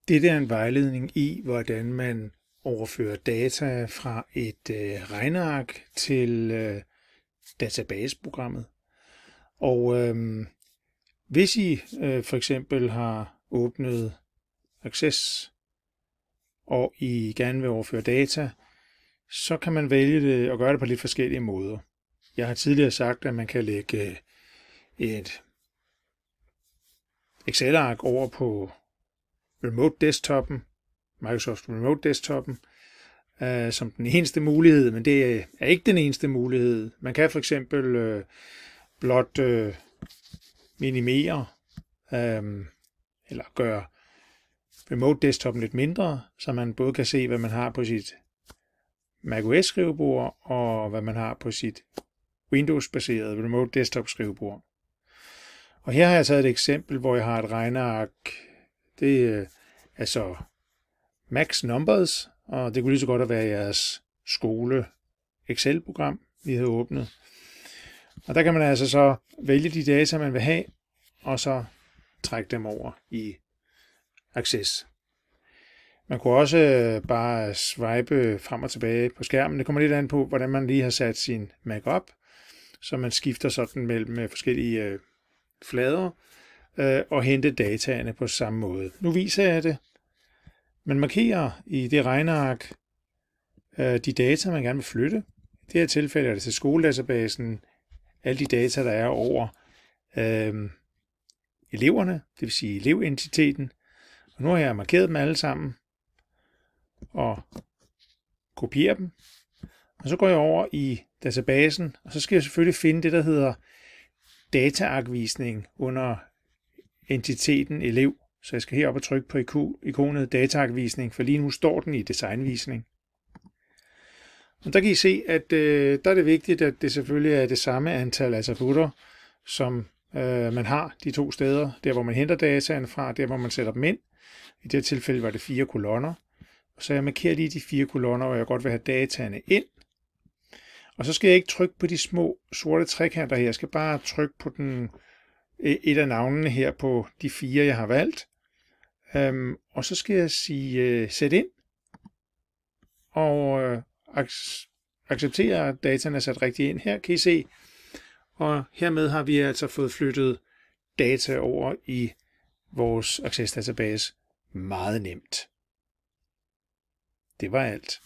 Dette er en vejledning i, hvordan man overfører data fra et regneark til databaseprogrammet. Og hvis I for eksempel har åbnet Access, og I gerne vil overføre data, så kan man vælge det og gøre det på lidt forskellige måder. Jeg har tidligere sagt, at man kan lægge et Excel-ark over på Remote Desktopen, Microsoft Remote Desktopen, som den eneste mulighed, men det er ikke den eneste mulighed. Man kan for eksempel blot minimere eller gøre Remote Desktopen lidt mindre, så man både kan se, hvad man har på sit macOS-skrivebord og hvad man har på sit Windows-baserede Remote Desktop-skrivebord. Og her har jeg taget et eksempel, hvor jeg har et regneark. Det er så Max Numbers, og det kunne lige så godt være jeres skole Excel-program, vi havde åbnet. Og der kan man altså så vælge de data, man vil have, og så trække dem over i Access. Man kunne også bare swipe frem og tilbage på skærmen. Det kommer lidt an på, hvordan man lige har sat sin Mac op, så man skifter sådan mellem forskellige flader og hente dataene på samme måde. Nu viser jeg det. Man markerer i det regneark de data, man gerne vil flytte. I det her tilfælde er det til skoledatabasen alle de data, der er over eleverne, det vil sige eleventiteten. Og nu har jeg markeret dem alle sammen og kopierer dem. Og så går jeg over i databasen, og så skal jeg selvfølgelig finde det, der hedder dataarkvisning under entiteten elev. Så jeg skal herop og trykke på ikonet dataarkvisning, for lige nu står den i designvisning. Og der kan I se, at der er det vigtigt, at det selvfølgelig er det samme antal attributter, som man har de to steder. Der, hvor man henter dataen fra, der, hvor man sætter dem ind. I det tilfælde var det 4 kolonner. Og så jeg markerer lige de 4 kolonner, hvor jeg godt vil have dataene ind. Og så skal jeg ikke trykke på de små sorte trekanter her. Jeg skal bare trykke på et af navnene her på de 4, jeg har valgt. Og så skal jeg sige sæt ind. Og acceptere, at dataen er sat rigtigt ind. Her kan I se. Og hermed har vi altså fået flyttet data over i vores Access database meget nemt. Det var alt.